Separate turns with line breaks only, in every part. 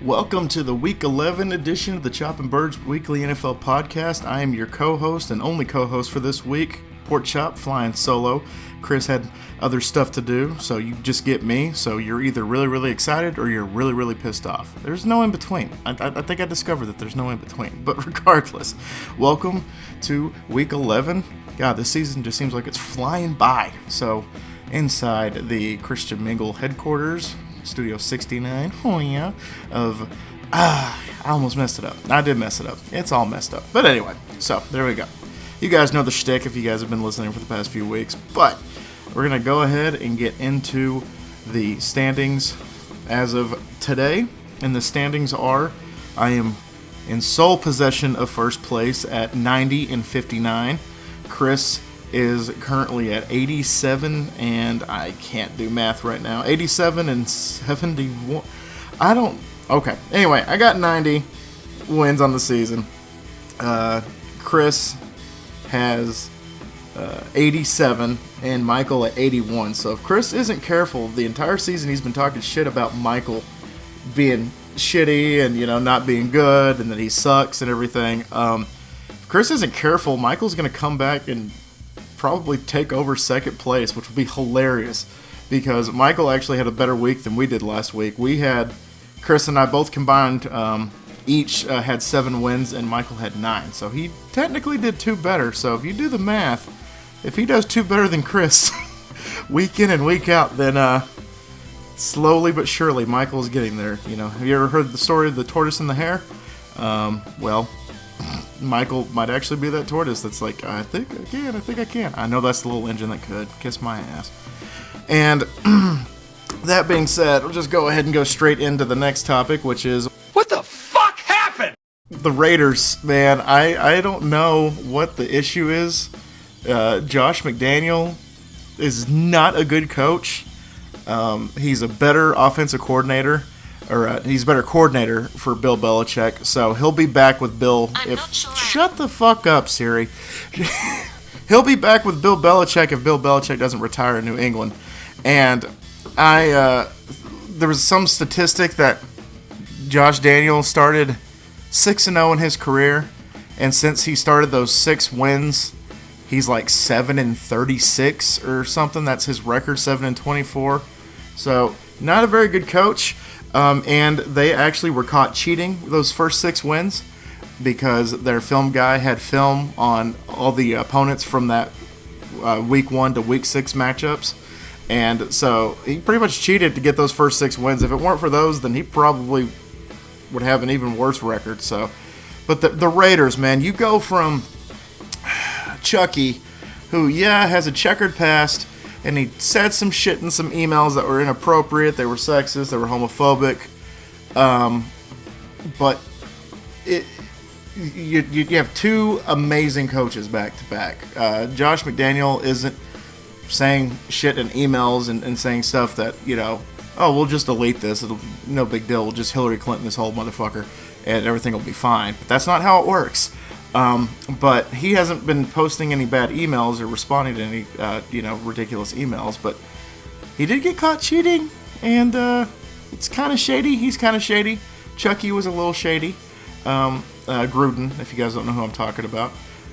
Welcome to the Week 11 edition of the Chop and Birds Weekly NFL Podcast. I am your co-host and only co-host for this week, Pork Chop, flying solo. Chris had other stuff to do, so you just get me. So you're either really, really excited or you're really, really pissed off. There's no in between. I think I discovered that there's no in between. But regardless, welcome to Week 11. God, this season just seems like it's flying by. So inside the Christian Mingle headquarters, Studio 69, I almost messed it up. I did mess it up. It's all messed up. But anyway, so there we go. You guys know the shtick if you guys have been listening for the past few weeks. But we're going to go ahead and get into the standings as of today. And the standings are, I am in sole possession of first place at 90-59. Chris is currently at 87, and I can't do math right now. 87 and 71. Okay. Anyway, I got 90 wins on the season. Chris has 87, and Michael at 81. So if Chris isn't careful, the entire season he's been talking shit about Michael being shitty and, not being good, and that he sucks and everything. If Chris isn't careful, Michael's going to come back and probably take over second place, which would be hilarious because Michael actually had a better week than we did last week. Chris and I both combined each had 7 wins, and Michael had 9. So he technically did 2 better. So if you do the math, if he does 2 better than Chris week in and week out, then slowly but surely Michael's getting there. Have you ever heard the story of the tortoise and the hare? Well, Michael might actually be that tortoise that's like, I think I can. I know that's the little engine that could. Kiss my ass. And that being said, we'll just go ahead and go straight into the next topic, which is,
what the fuck happened?
The Raiders, man. I don't know what the issue is. Josh McDaniel is not a good coach. He's a better offensive coordinator. He's a better coordinator for Bill Belichick, so he'll be back with Bill. Shut the fuck up, Siri. He'll be back with Bill Belichick if Bill Belichick doesn't retire in New England. And there was some statistic that Josh Daniels started 6-0 in his career, and since he started those 6 wins, he's like 7-36 or something. That's his record, 7-24. So not a very good coach. And they actually were caught cheating those first 6 wins because their film guy had film on all the opponents from that week 1 to week 6 matchups. And so he pretty much cheated to get those first 6 wins. If it weren't for those, then he probably would have an even worse record. So, but the Raiders, man, you go from Chucky, who, has a checkered past, and he said some shit in some emails that were inappropriate. They were sexist. They were homophobic. But you have 2 amazing coaches back to back. Josh McDaniel isn't saying shit in emails and saying stuff that, we'll just delete this. It'll no big deal. We'll just Hillary Clinton this whole motherfucker and everything will be fine. But that's not how it works. But he hasn't been posting any bad emails or responding to any, ridiculous emails. But he did get caught cheating, and it's kind of shady. He's kind of shady. Chucky was a little shady. Gruden, if you guys don't know who I'm talking about.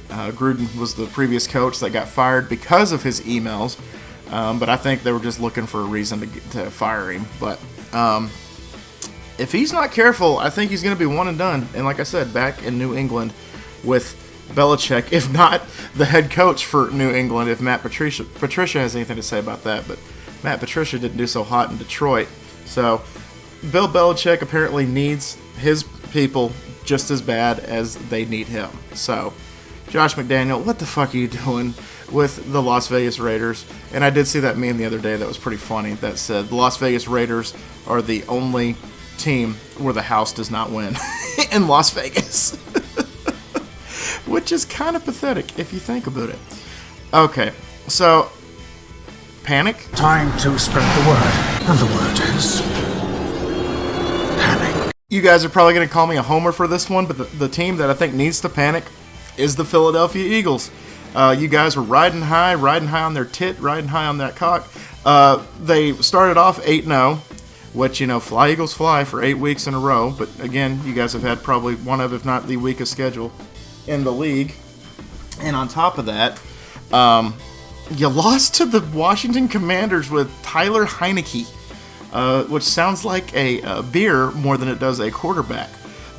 Gruden was the previous coach that got fired because of his emails. But I think they were just looking for a reason to fire him. But if he's not careful, I think he's going to be one and done. And like I said, back in New England with Belichick, if not the head coach for New England, if Matt Patricia has anything to say about that. But Matt Patricia didn't do so hot in Detroit. So Bill Belichick apparently needs his people just as bad as they need him. So Josh McDaniel, what the fuck are you doing with the Las Vegas Raiders? And I did see that meme the other day that was pretty funny that said the Las Vegas Raiders are the only team where the house does not win in Las Vegas. Which is kind of pathetic if you think about it. Okay, so panic?
Time to spread the word, and the word is panic.
You guys are probably going to call me a homer for this one, but the team that I think needs to panic is the Philadelphia Eagles. You guys were riding high on their tit, riding high on that cock. They started off 8-0. which, fly Eagles fly for 8 weeks in a row. But again, you guys have had probably one of, if not the weakest schedule in the league. And on top of that, you lost to the Washington Commanders with Tyler Heineke, which sounds like a beer more than it does a quarterback.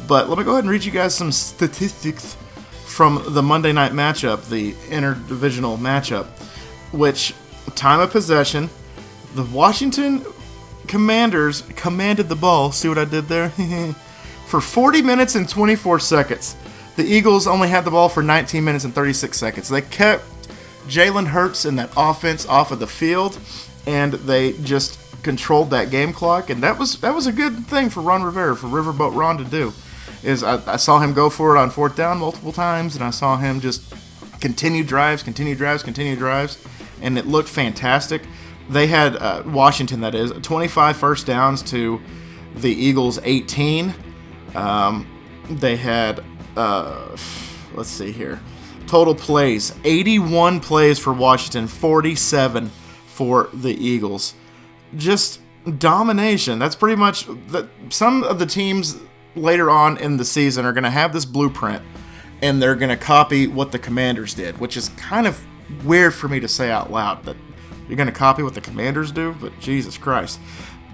But let me go ahead and read you guys some statistics from the Monday night matchup, the interdivisional matchup, which time of possession, the Washington Commanders commanded the ball, see what I did there? For 40 minutes and 24 seconds. The Eagles only had the ball for 19 minutes and 36 seconds. They kept Jalen Hurts and that offense off of the field, and they just controlled that game clock, and that was a good thing for Ron Rivera, for Riverboat Ron to do. I saw him go for it on fourth down multiple times, and I saw him just continue drives, and it looked fantastic. They had Washington, that is, 25 first downs to the Eagles 18. They had, let's see here, total plays, 81 plays for Washington, 47 for the Eagles. Just domination. That's pretty much some of the teams later on in the season are going to have this blueprint, and they're going to copy what the Commanders did, which is kind of weird for me to say out loud, that you're going to copy what the Commanders do, but Jesus Christ.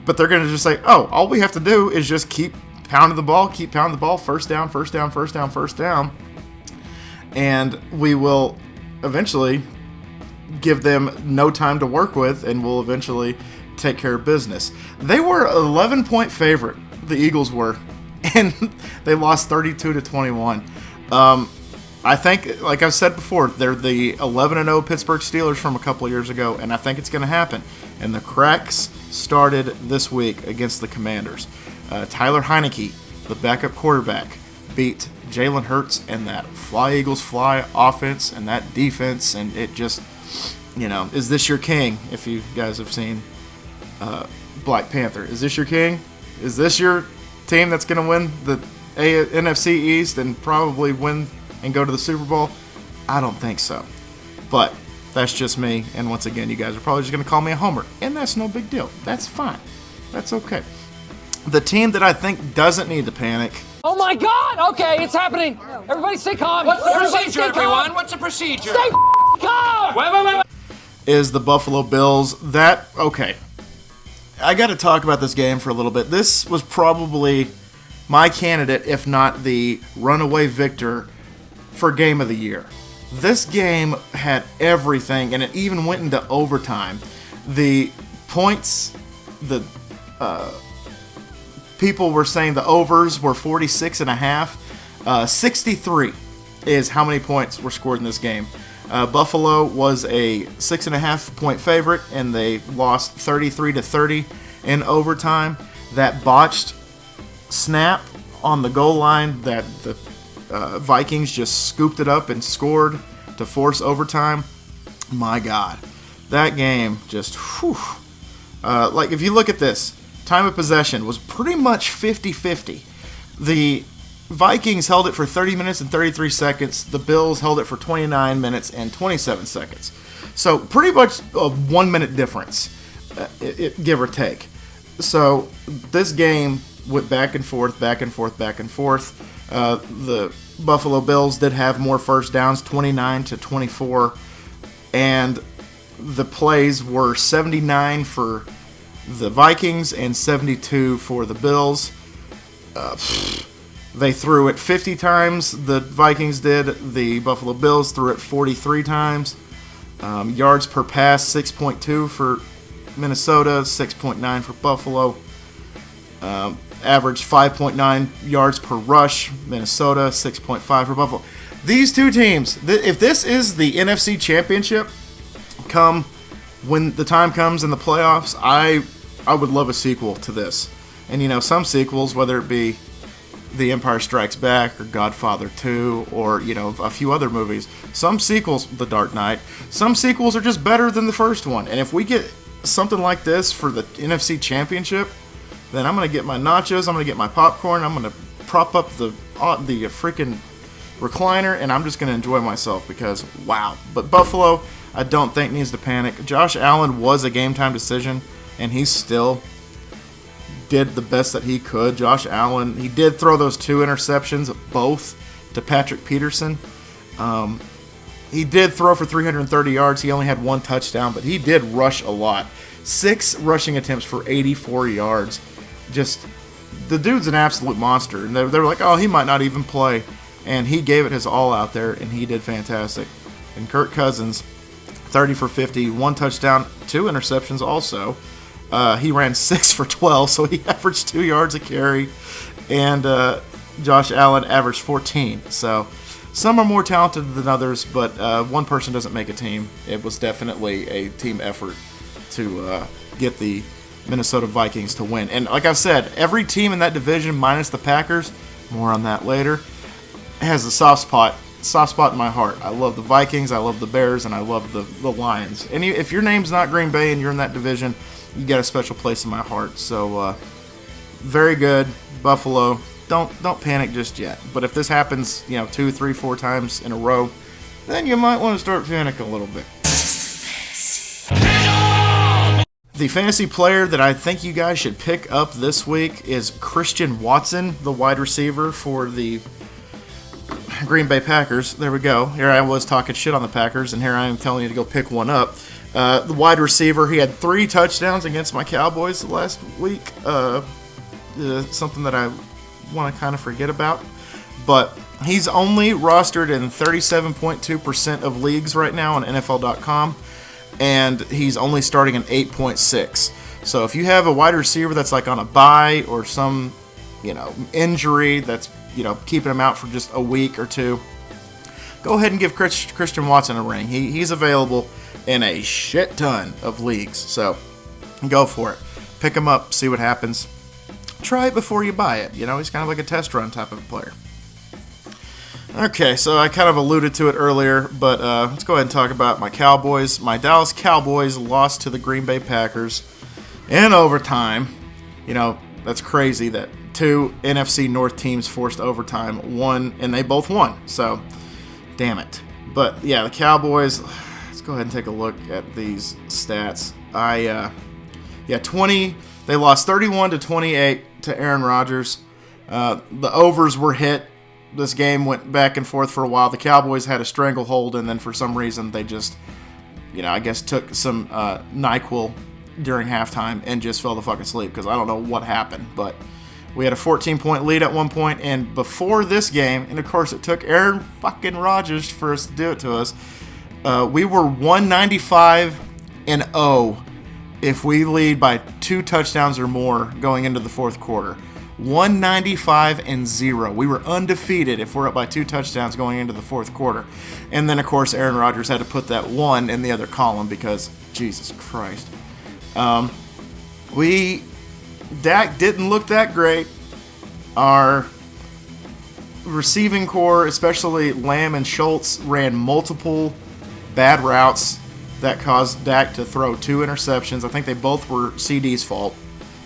But they're going to just say, oh, all we have to do is just keep pounding the ball, first down, and we will eventually give them no time to work with, and we'll eventually take care of business. They were an 11-point favorite, the Eagles were, and they lost 32-21. I think, like I've said before, they're the 11-0 Pittsburgh Steelers from a couple of years ago, and I think it's going to happen. And the cracks started this week against the Commanders. Tyler Heineke, the backup quarterback, beat Jalen Hurts and that fly Eagles fly offense and that defense, and it just, is this your king? If you guys have seen Black Panther, is this your king? Is this your team that's going to win the NFC East and probably win and go to the Super Bowl? I don't think so. But that's just me, and once again, you guys are probably just going to call me a homer, and that's no big deal. That's fine. That's okay. The team that I think doesn't need to panic.
Oh my God! Okay, it's happening. Everybody stay calm.
What's the procedure, everyone? What's the procedure?
Stay calm!
Wait.
Is the Buffalo Bills. Okay. I got to talk about this game for a little bit. This was probably my candidate, if not the runaway victor for Game of the Year. This game had everything, and it even went into overtime. The points, people were saying the overs were 46.5. 63 is how many points were scored in this game. Buffalo was a 6.5 point favorite, and they lost 33-30 in overtime. That botched snap on the goal line that the Vikings just scooped it up and scored to force overtime. My God, that game just, like if you look at this, time of possession was pretty much 50-50. The Vikings held it for 30 minutes and 33 seconds. The Bills held it for 29 minutes and 27 seconds. So pretty much a 1 minute difference, give or take. So this game went back and forth. The Buffalo Bills did have more first downs, 29-24, and the plays were 79 for the Vikings and 72 for the Bills. They threw it 50 times, the Vikings did. The Buffalo Bills threw it 43 times. Yards per pass, 6.2 for Minnesota, 6.9 for Buffalo. Average 5.9 yards per rush, Minnesota, 6.5 for Buffalo. These two teams, if this is the NFC Championship, when the time comes in the playoffs, I would love a sequel to this. And, some sequels, whether it be The Empire Strikes Back or Godfather 2 or, a few other movies, some sequels, The Dark Knight, some sequels are just better than the first one. And if we get something like this for the NFC Championship, then I'm going to get my nachos, I'm going to get my popcorn, I'm going to prop up the freaking recliner, and I'm just going to enjoy myself because, wow. But Buffalo, I don't think needs to panic. Josh Allen was a game-time decision, and he's still did the best that he could. Josh Allen, he did throw those 2 interceptions, both to Patrick Peterson. He did throw for 330 yards. He only had 1 touchdown, but he did rush a lot. 6 rushing attempts for 84 yards. Just, the dude's an absolute monster. And they were like, oh, he might not even play. And he gave it his all out there, and he did fantastic. And Kirk Cousins, 30 for 50, 1 touchdown, 2 interceptions also. He ran 6 for 12, so he averaged 2 yards a carry. And Josh Allen averaged 14. So some are more talented than others, but one person doesn't make a team. It was definitely a team effort to get the Minnesota Vikings to win. And like I've said, every team in that division, minus the Packers, more on that later, has a soft spot in my heart. I love the Vikings, I love the Bears, and I love the Lions. And if your name's not Green Bay and you're in that division, you got a special place in my heart. So very good, Buffalo. Don't panic just yet. But if this happens, 2, 3, 4 times in a row, then you might want to start panicking a little bit. The fantasy player that I think you guys should pick up this week is Christian Watson, the wide receiver for the Green Bay Packers. There we go. Here I was talking shit on the Packers, and here I am telling you to go pick one up. The wide receiver, he had 3 touchdowns against my Cowboys last week. Something that I want to kind of forget about. But he's only rostered in 37.2% of leagues right now on NFL.com. And he's only starting in 8.6. So if you have a wide receiver that's like on a bye or some, injury that's, keeping him out for just a week or 2, go ahead and give Christian Watson a ring. He's available in a shit ton of leagues. So go for it. Pick him up, see what happens. Try it before you buy it. He's kind of like a test run type of player. Okay, so I kind of alluded to it earlier, but let's go ahead and talk about my Cowboys. My Dallas Cowboys lost to the Green Bay Packers in overtime. That's crazy that 2 NFC North teams forced overtime, and they both won. So, damn it. But, yeah, the Cowboys, let's go ahead and take a look at these stats. They lost 31-28 to Aaron Rodgers. The overs were hit. This game went back and forth for a while. The Cowboys had a stranglehold, and then for some reason they just, I guess took some NyQuil during halftime and just fell the fucking asleep because I don't know what happened. But we had a 14-point lead at one point, and before this game, and of course it took Aaron fucking Rodgers for us to do it to us, we were 195-0 if we lead by 2 touchdowns or more going into the fourth quarter. 195-0. We were undefeated if we're up by 2 touchdowns going into the fourth quarter. And then, of course, Aaron Rodgers had to put that 1 in the other column because, Jesus Christ. Dak didn't look that great. Our receiving core, especially Lamb and Schultz, ran multiple bad routes that caused Dak to throw 2 interceptions. I think they both were CD's fault.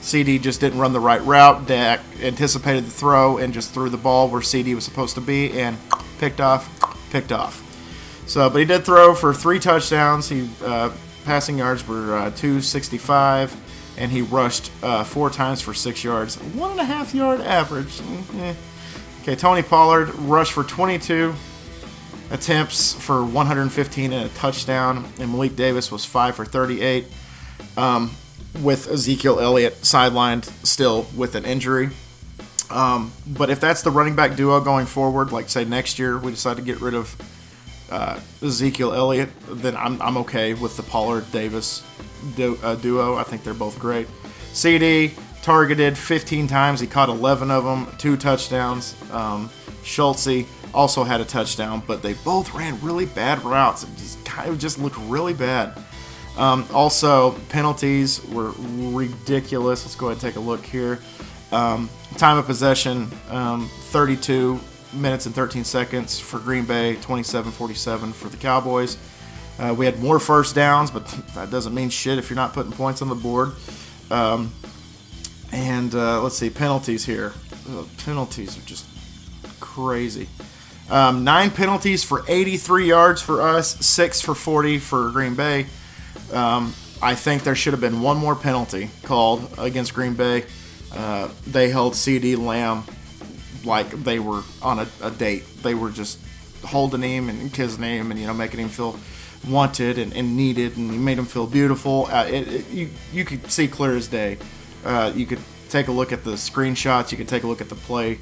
CD just didn't run the right route. Dak anticipated the throw and just threw the ball where CD was supposed to be and picked off. So, but he did throw for 3 touchdowns. Passing yards were 265, and he rushed 4 times for 6 yards. 1.5 yard average. Okay, Tony Pollard rushed for 22 attempts for 115 and a touchdown, and Malik Davis was 5 for 38. With Ezekiel Elliott sidelined still with an injury. But if that's the running back duo going forward, like say next year we decide to get rid of Ezekiel Elliott, then I'm okay with the Pollard-Davis duo. I think they're both great. CD targeted 15 times. He caught 11 of them, 2 touchdowns. Schultze also had a touchdown, but they both ran really bad routes. It just looked really bad. Also, penalties were ridiculous. Let's go ahead and take a look here. Time of possession, 32 minutes and 13 seconds for Green Bay, 27-47 for the Cowboys. We had more first downs, but that doesn't mean shit if you're not putting points on the board. Let's see, penalties here. Penalties are just crazy. 9 penalties for 83 yards for us, 6 for 40 for Green Bay. I think there should have been one more penalty called against Green Bay. they held CD Lamb like they were on a date. They were just holding him and kissing him and, making him feel wanted and needed, and he made him feel beautiful. You could see clear as day. You could take a look at the screenshots. You could take a look at the play.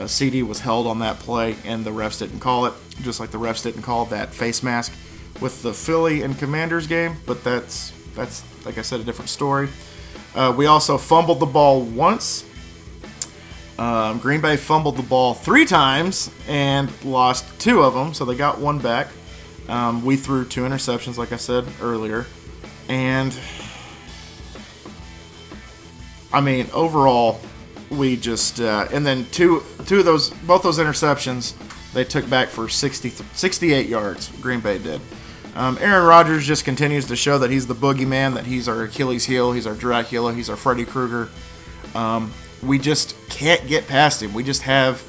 CD was held on that play, and the refs didn't call it, just like the refs didn't call that face mask with the Philly and Commanders game, but that's like I said, a different story. We also fumbled the ball once. Green Bay fumbled the ball 3 times and lost 2 of them, so they got 1 back. We threw 2 interceptions, like I said earlier, and I mean, overall, we just and then both those interceptions they took back for 68 yards. Green Bay did. Aaron Rodgers just continues to show that he's the boogeyman, that he's our Achilles heel, he's our Dracula, he's our Freddy Krueger. We just can't get past him. We just have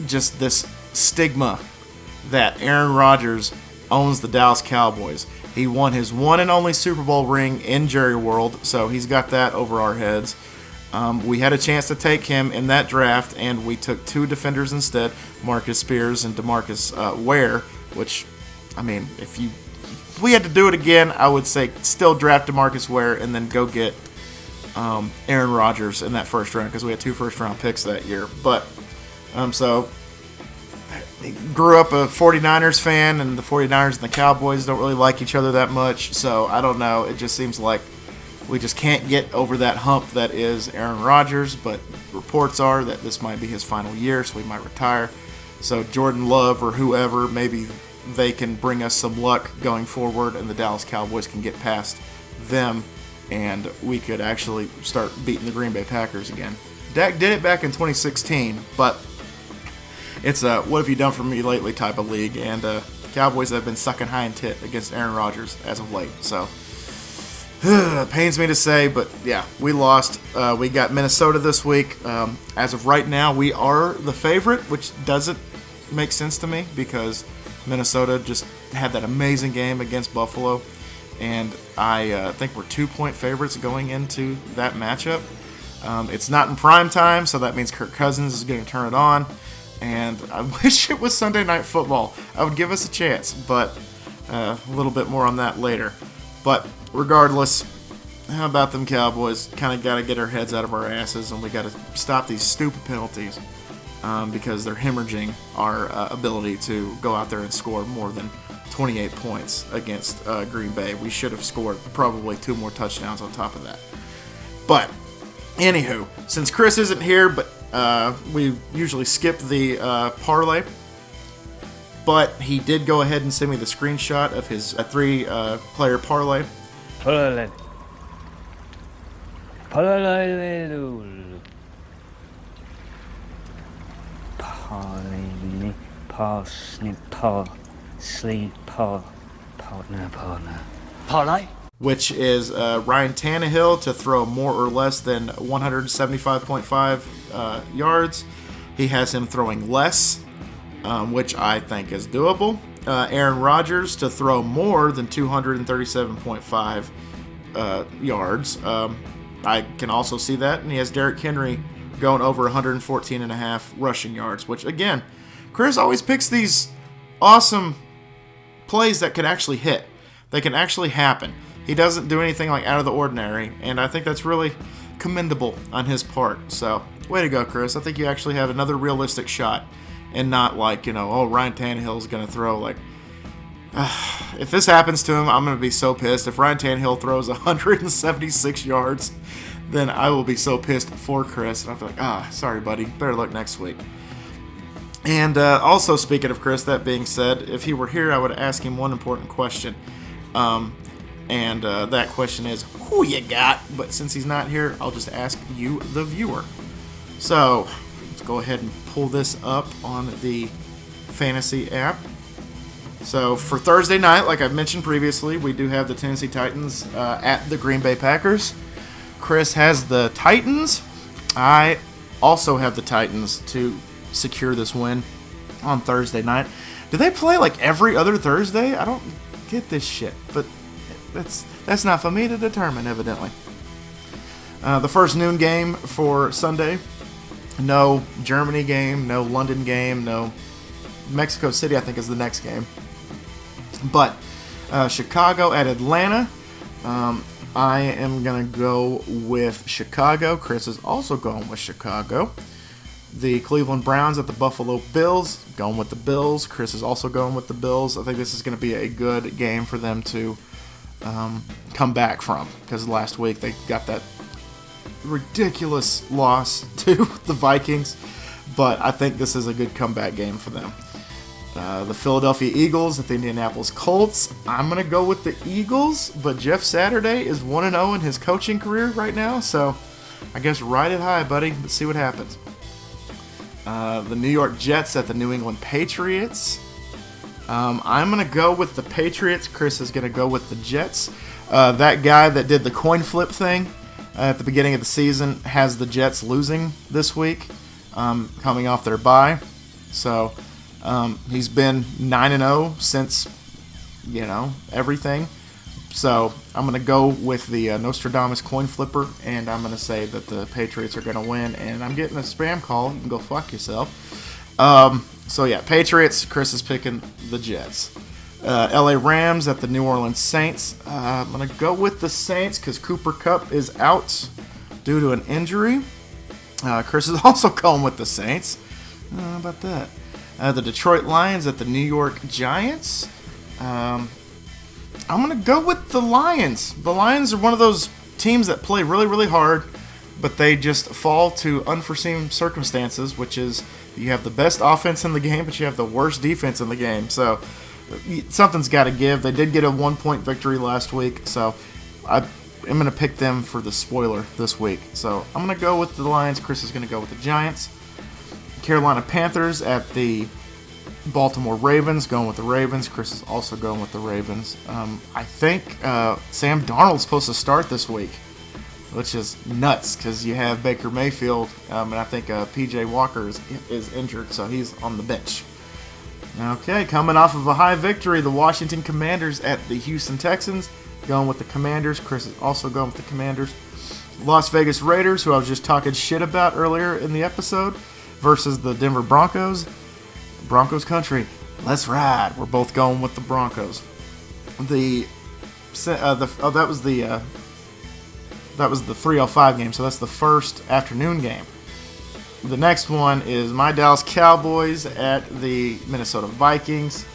just this stigma that Aaron Rodgers owns the Dallas Cowboys. He won his one and only Super Bowl ring in Jerry World, so he's got that over our heads. We had a chance to take him in that draft, and we took 2 defenders instead, Marcus Spears and DeMarcus Ware, which, I mean, if we had to do it again, I would say still draft DeMarcus Ware and then go get Aaron Rodgers in that first round, because we had 2 first-round picks that year. But, so, he grew up a 49ers fan, and the 49ers and the Cowboys don't really like each other that much, so I don't know. It just seems like we just can't get over that hump that is Aaron Rodgers, but reports are that this might be his final year, so he might retire. So Jordan Love or whoever, maybe they can bring us some luck going forward, and the Dallas Cowboys can get past them, and we could actually start beating the Green Bay Packers again. Dak did it back in 2016, but it's a what have you done for me lately type of league, and Cowboys have been sucking high and tit against Aaron Rodgers as of late. So pains me to say, but yeah, we lost. We got Minnesota this week. As of right now, we are the favorite, which doesn't make sense to me because Minnesota just had that amazing game against Buffalo, and I think we're 2-point favorites going into that matchup. It's not in prime time, so that means Kirk Cousins is going to turn it on, and I wish it was Sunday Night Football. I would give us a chance, but a little bit more on that later. But regardless, how about them Cowboys? Kind of got to get our heads out of our asses, and we got to stop these stupid penalties because they're hemorrhaging our ability to go out there and score more than 28 points against Green Bay. We should have scored probably 2 more touchdowns on top of that. But anywho, since Chris isn't here, but we usually skip the parlay, but he did go ahead and send me the screenshot of his 3-player parlay.
Parlay.
Which is Ryan Tannehill to throw more or less than 175.5 yards. He has him throwing less, which I think is doable. Aaron Rodgers to throw more than 237.5 yards. I can also see that. And he has Derrick Henry going over 114.5 rushing yards, which, again, Chris always picks these awesome plays that can actually hit. They can actually happen. He doesn't do anything like out of the ordinary, and I think that's really commendable on his part. So, way to go, Chris. I think you actually have another realistic shot, and not like, Ryan Tannehill is going to throw like... if this happens to him, I'm going to be so pissed. If Ryan Tannehill throws 176 yards, then I will be so pissed for Chris, and I'll be like, sorry, buddy. Better luck next week. And also, speaking of Chris, that being said, if he were here, I would ask him one important question. And that question is, who you got? But since he's not here, I'll just ask you, the viewer. So, let's go ahead and pull this up on the fantasy app. So, for Thursday night, like I've mentioned previously, we do have the Tennessee Titans at the Green Bay Packers. Chris has the Titans. I also have the Titans to secure this win on Thursday night. Do they play like every other Thursday? I don't get this shit, but that's not for me to determine, evidently. The first noon game for Sunday. No Germany game, no London game, no Mexico City, I think, is the next game. But Chicago at Atlanta. I am going to go with Chicago. Chris is also going with Chicago. The Cleveland Browns at the Buffalo Bills. Going with the Bills. Chris is also going with the Bills. I think this is going to be a good game for them to come back from. Because last week they got that ridiculous loss to the Vikings, but I think this is a good comeback game for them. The Philadelphia Eagles at the Indianapolis Colts. I'm going to go with the Eagles, but Jeff Saturday is 1-0 in his coaching career right now, so I guess ride it high, buddy. Let's see what happens. The New York Jets at the New England Patriots. I'm going to go with the Patriots. Chris is going to go with the Jets. That guy that did the coin flip thing at the beginning of the season has the Jets losing this week, coming off their bye. So he's been 9-0 since, everything. So I'm going to go with the Nostradamus coin flipper, and I'm going to say that the Patriots are going to win. And I'm getting a spam call. You can go fuck yourself. Patriots. Chris is picking the Jets. LA Rams at the New Orleans Saints. I'm going to go with the Saints because Cooper Kupp is out due to an injury. Chris is also going with the Saints. How about that? The Detroit Lions at the New York Giants. I'm going to go with the Lions. The Lions are one of those teams that play really, really hard, but they just fall to unforeseen circumstances, which is you have the best offense in the game, but you have the worst defense in the game. So something's got to give. They did get a 1-point victory last week, so I'm going to pick them for the spoiler this week. So I'm going to go with the Lions. Chris is going to go with the Giants. Carolina Panthers at the Baltimore Ravens, going with the Ravens. Chris is also going with the Ravens. I think Sam Darnold's supposed to start this week, which is nuts because you have Baker Mayfield, and I think P.J. Walker is injured, so he's on the bench. Okay, coming off of a high victory, the Washington Commanders at the Houston Texans, going with the Commanders. Chris is also going with the Commanders. Las Vegas Raiders, who I was just talking shit about earlier in the episode, versus the Denver Broncos. Broncos country, let's ride. We're both going with the Broncos. That was the 3:05 game, so that's the first afternoon game. The next one is my Dallas Cowboys at the Minnesota Vikings.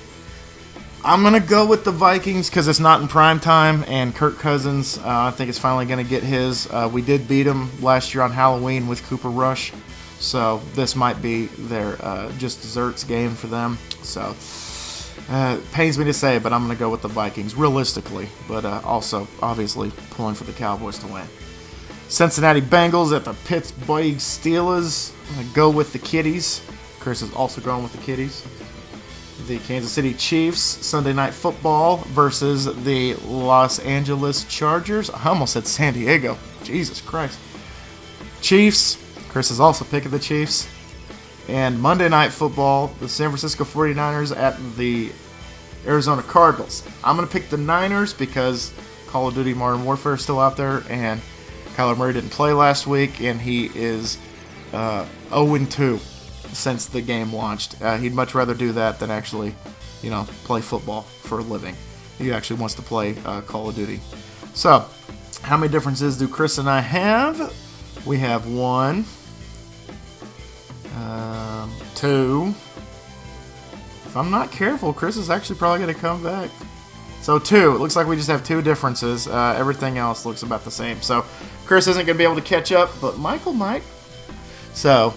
I'm going to go with the Vikings because it's not in prime time, and Kirk Cousins, I think, is finally going to get his. We did beat him last year on Halloween with Cooper Rush, so this might be their just desserts game for them. So it pains me to say, but I'm going to go with the Vikings, realistically, but also, obviously, pulling for the Cowboys to win. Cincinnati Bengals at the Pittsburgh Steelers. I'm going to go with the Kitties. Chris is also going with the Kitties. The Kansas City Chiefs, Sunday Night Football versus the Los Angeles Chargers. I almost said San Diego. Jesus Christ. Chiefs. Chris is also picking the Chiefs. And Monday Night Football, the San Francisco 49ers at the Arizona Cardinals. I'm going to pick the Niners because Call of Duty Modern Warfare is still out there, and Kyler Murray didn't play last week, and he is 0-2 since the game launched. He'd much rather do that than actually, play football for a living. He actually wants to play Call of Duty. So, how many differences do Chris and I have? We have 1, 2. If I'm not careful, Chris is actually probably going to come back. So 2. It looks like we just have 2 differences. Everything else looks about the same. So Chris isn't going to be able to catch up, but Michael might. So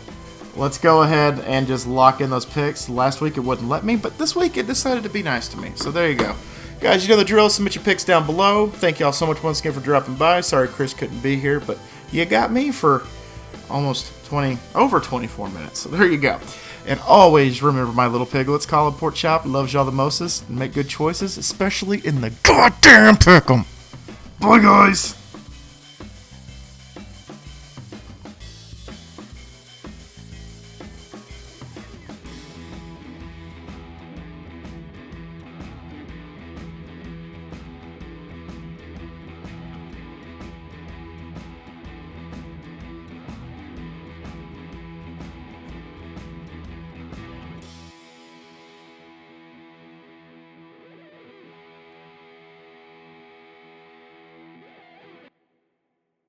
let's go ahead and just lock in those picks. Last week it wouldn't let me, but this week it decided to be nice to me. So there you go. Guys, you know the drill. Submit your picks down below. Thank you all so much once again for dropping by. Sorry Chris couldn't be here, but you got me for almost over 24 minutes. So there you go. And always remember, my little piglets, call it pork chop, loves y'all the mostest, and make good choices, especially in the goddamn pick'em. Bye, guys.